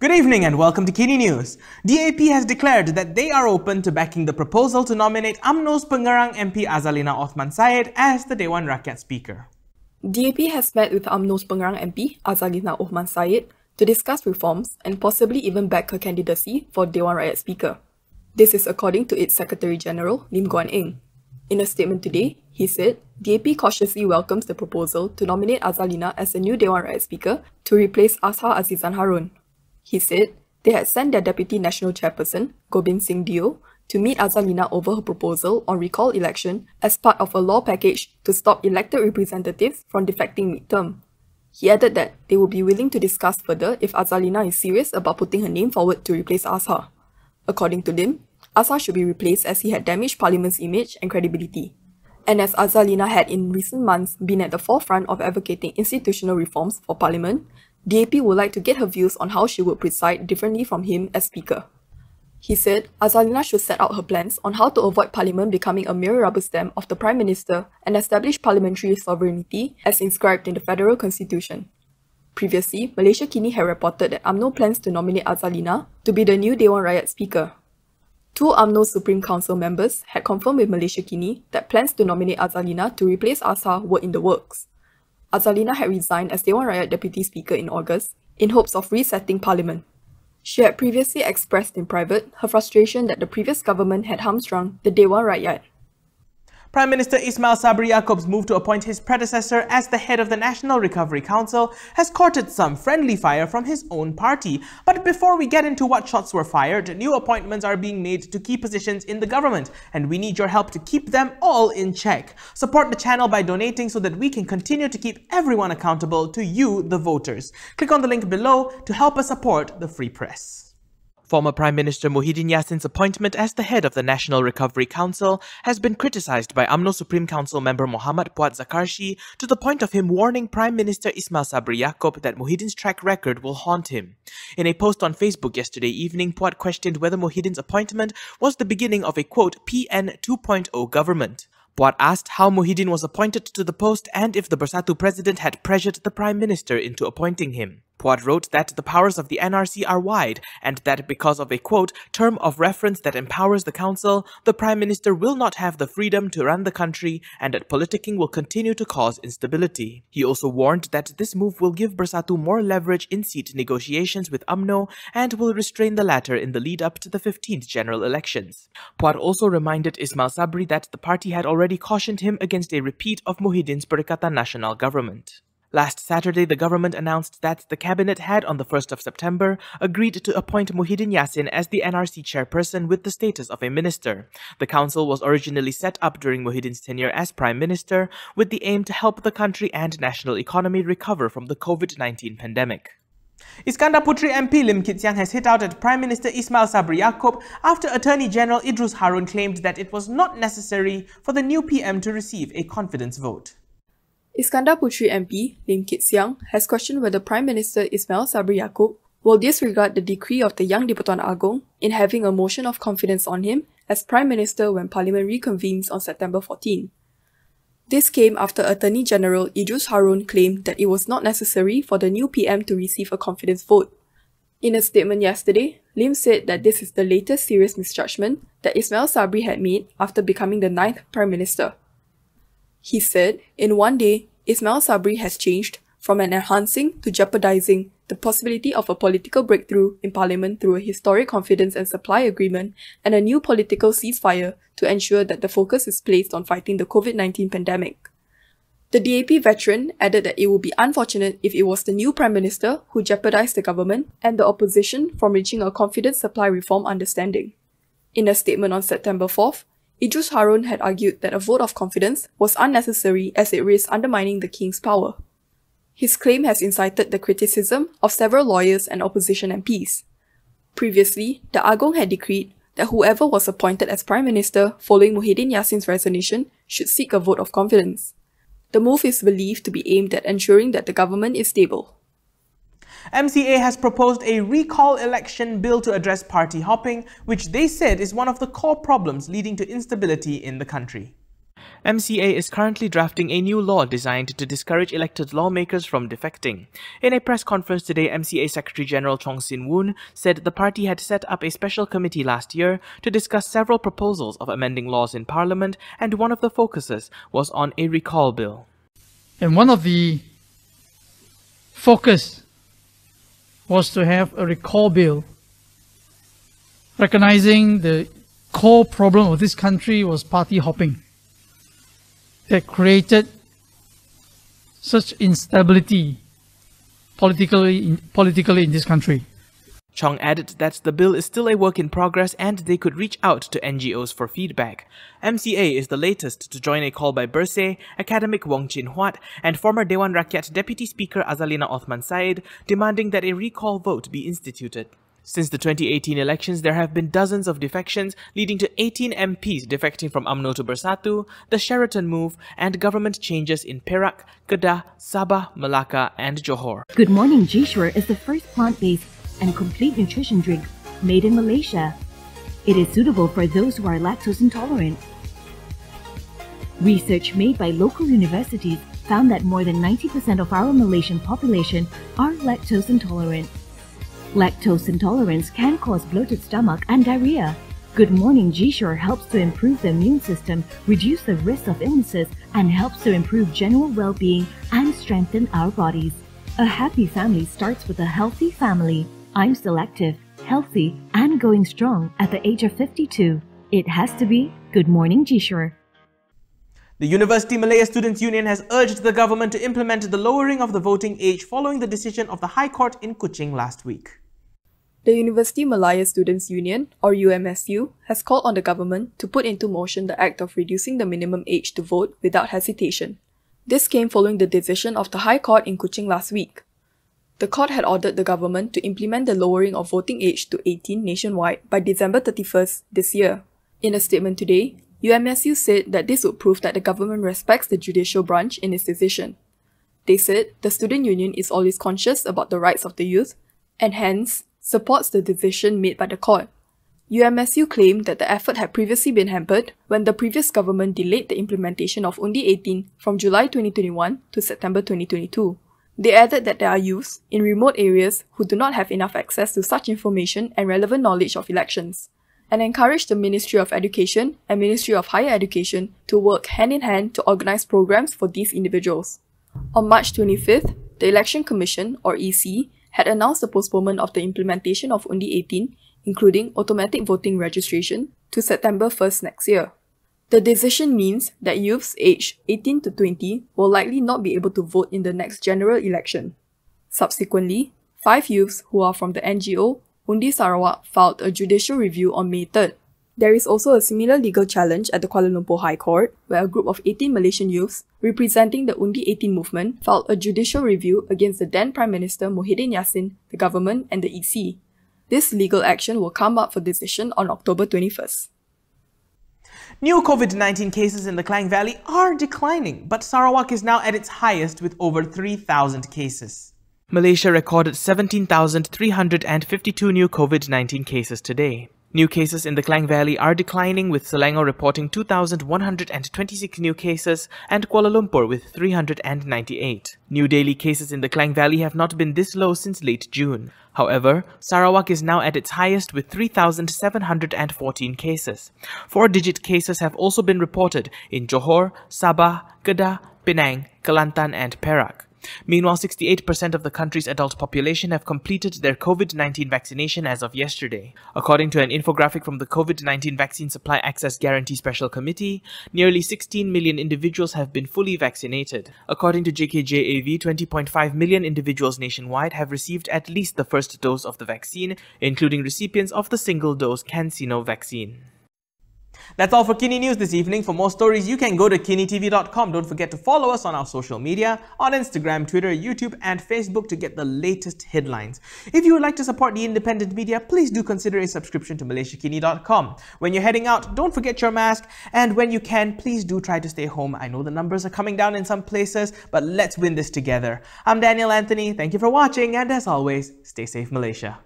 Good evening and welcome to KiniNews. DAP has declared that they are open to backing the proposal to nominate UMNO's Pengerang MP Azalina Othman as the Dewan Rakyat Speaker. DAP has met with UMNO's Pengerang MP Azalina Othman to discuss reforms and possibly even back her candidacy for Dewan Rakyat Speaker. This is according to its Secretary General Lim Guan Eng. In a statement today, he said DAP cautiously welcomes the proposal to nominate Azalina as the new Dewan Rakyat Speaker to replace Azhar Azizan Harun. He said they had sent their Deputy National Chairperson, Gobind Singh Deo, to meet Azalina over her proposal on recall election as part of a law package to stop elected representatives from defecting midterm. He added that they will be willing to discuss further if Azalina is serious about putting her name forward to replace Azhar. According to Lim, Azhar should be replaced as he had damaged Parliament's image and credibility. And as Azalina had in recent months been at the forefront of advocating institutional reforms for Parliament, DAP would like to get her views on how she would preside differently from him as Speaker. He said Azalina should set out her plans on how to avoid Parliament becoming a mere rubber stamp of the Prime Minister and establish parliamentary sovereignty as inscribed in the Federal Constitution. Previously, Malaysia Kini had reported that UMNO plans to nominate Azalina to be the new Dewan Rakyat Speaker. Two UMNO Supreme Council members had confirmed with Malaysia Kini that plans to nominate Azalina to replace Azhar were in the works. Azalina had resigned as Dewan Rakyat Deputy Speaker in August in hopes of resetting Parliament. She had previously expressed in private her frustration that the previous government had hamstrung the Dewan Rakyat. Prime Minister Ismail Sabri Yaakob's move to appoint his predecessor as the head of the National Recovery Council has courted some friendly fire from his own party. But before we get into what shots were fired, new appointments are being made to key positions in the government, and we need your help to keep them all in check. Support the channel by donating so that we can continue to keep everyone accountable to you, the voters. Click on the link below to help us support the free press. Former Prime Minister Muhyiddin Yassin's appointment as the head of the National Recovery Council has been criticized by UMNO Supreme Council member Muhammad Puat Zakarshi to the point of him warning Prime Minister Ismail Sabri Yaakob that Muhyiddin's track record will haunt him. In a post on Facebook yesterday evening, Puat questioned whether Muhyiddin's appointment was the beginning of a quote PN 2.0 government. Puat asked how Muhyiddin was appointed to the post and if the Bersatu president had pressured the Prime Minister into appointing him. Puat wrote that the powers of the NRC are wide and that because of a quote term of reference that empowers the council, the Prime Minister will not have the freedom to run the country and that politicking will continue to cause instability. He also warned that this move will give Bersatu more leverage in seat negotiations with UMNO and will restrain the latter in the lead up to the 15th general elections. Puat also reminded Ismail Sabri that the party had already cautioned him against a repeat of Muhyiddin's Perikatan Nasional government. Last Saturday, the government announced that the cabinet had, on the 1st of September, agreed to appoint Muhyiddin Yassin as the NRC chairperson with the status of a minister. The council was originally set up during Muhyiddin's tenure as Prime Minister, with the aim to help the country and national economy recover from the COVID-19 pandemic. Iskandar Puteri MP Lim Kit Siang has hit out at Prime Minister Ismail Sabri Yaakob after Attorney General Idrus Harun claimed that it was not necessary for the new PM to receive a confidence vote. Iskandar Puteri MP Lim Kit Siang has questioned whether Prime Minister Ismail Sabri Yaakob will disregard the decree of the Yang di-Pertuan Agong in having a motion of confidence on him as Prime Minister when Parliament reconvenes on September 14. This came after Attorney General Idrus Harun claimed that it was not necessary for the new PM to receive a confidence vote. In a statement yesterday, Lim said that this is the latest serious misjudgment that Ismail Sabri had made after becoming the 9th Prime Minister. He said, in one day, Ismail Sabri has changed from an enhancing to jeopardizing the possibility of a political breakthrough in Parliament through a historic confidence and supply agreement and a new political ceasefire to ensure that the focus is placed on fighting the COVID-19 pandemic. The DAP veteran added that it would be unfortunate if it was the new Prime Minister who jeopardized the government and the opposition from reaching a confidence supply reform understanding. In a statement on September 4th, Idrus Harun had argued that a vote of confidence was unnecessary as it risks undermining the king's power. His claim has incited the criticism of several lawyers and opposition MPs. Previously, the Agong had decreed that whoever was appointed as Prime Minister following Muhyiddin Yassin's resignation should seek a vote of confidence. The move is believed to be aimed at ensuring that the government is stable. MCA has proposed a recall election bill to address party hopping, which they said is one of the core problems leading to instability in the country. MCA is currently drafting a new law designed to discourage elected lawmakers from defecting. In a press conference today, MCA Secretary General Chong Sin Woon said the party had set up a special committee last year to discuss several proposals of amending laws in Parliament, and one of the focuses was on a recall bill. And one of the focus was to have a recall bill, recognizing the core problem of this country was party hopping that created such instability politically in this country. Chong added that the bill is still a work in progress and they could reach out to NGOs for feedback. MCA is the latest to join a call by Bersih, academic Wong Chin Huat, and former Dewan Rakyat Deputy Speaker Azalina Othman demanding that a recall vote be instituted. Since the 2018 elections, there have been dozens of defections, leading to 18 MPs defecting from Umno to Bersatu, the Sheraton move, and government changes in Perak, Kedah, Sabah, Melaka, and Johor. Good Morning G-Sure is the first plant-based and complete nutrition drink made in Malaysia. It is suitable for those who are lactose intolerant. Research made by local universities found that more than 90% of our Malaysian population are lactose intolerant. Lactose intolerance can cause bloated stomach and diarrhea. Good Morning G-Sure helps to improve the immune system, reduce the risk of illnesses, and helps to improve general well-being and strengthen our bodies. A happy family starts with a healthy family. I'm still active, healthy, and going strong at the age of 52. It has to be Good Morning G-Sure. The University Malaya Students' Union has urged the government to implement the lowering of the voting age following the decision of the High Court in Kuching last week. The University Malaya Students' Union, or UMSU, has called on the government to put into motion the act of reducing the minimum age to vote without hesitation. This came following the decision of the High Court in Kuching last week. The court had ordered the government to implement the lowering of voting age to 18 nationwide by December 31st this year. In a statement today, UMSU said that this would prove that the government respects the judicial branch in its decision. They said the student union is always conscious about the rights of the youth and hence supports the decision made by the court. UMSU claimed that the effort had previously been hampered when the previous government delayed the implementation of Undi 18 from July 2021 to September 2022. They added that there are youths in remote areas who do not have enough access to such information and relevant knowledge of elections, and encouraged the Ministry of Education and Ministry of Higher Education to work hand-in-hand to organize programs for these individuals. On March 25th, the Election Commission, or EC, had announced the postponement of the implementation of Undi 18, including automatic voting registration, to September 1st next year. The decision means that youths aged 18 to 20 will likely not be able to vote in the next general election. Subsequently, 5 youths who are from the NGO Undi Sarawak filed a judicial review on May 3rd. There is also a similar legal challenge at the Kuala Lumpur High Court, where a group of 18 Malaysian youths representing the Undi 18 movement filed a judicial review against the then Prime Minister Muhyiddin Yassin, the government, and the EC. This legal action will come up for decision on October 21st. New COVID-19 cases in the Klang Valley are declining, but Sarawak is now at its highest with over 3,000 cases. Malaysia recorded 17,352 new COVID-19 cases today. New cases in the Klang Valley are declining, with Selangor reporting 2,126 new cases and Kuala Lumpur with 398. New daily cases in the Klang Valley have not been this low since late June. However, Sarawak is now at its highest with 3,714 cases. 4-digit cases have also been reported in Johor, Sabah, Kedah, Penang, Kelantan and Perak. Meanwhile, 68% of the country's adult population have completed their COVID-19 vaccination as of yesterday. According to an infographic from the COVID-19 Vaccine Supply Access Guarantee Special Committee, nearly 16 million individuals have been fully vaccinated. According to JKJAV, 20.5 million individuals nationwide have received at least the first dose of the vaccine, including recipients of the single-dose CanSino vaccine. That's all for KiniNews this evening. For more stories, you can go to kinitv.com. Don't forget to follow us on our social media, on Instagram, Twitter, YouTube and Facebook to get the latest headlines. If you would like to support the independent media, please do consider a subscription to MalaysiaKini.com. When you're heading out, don't forget your mask, and when you can, please do try to stay home. I know the numbers are coming down in some places, but let's win this together. I'm Daniel Anthony. Thank you for watching, and as always, stay safe, Malaysia.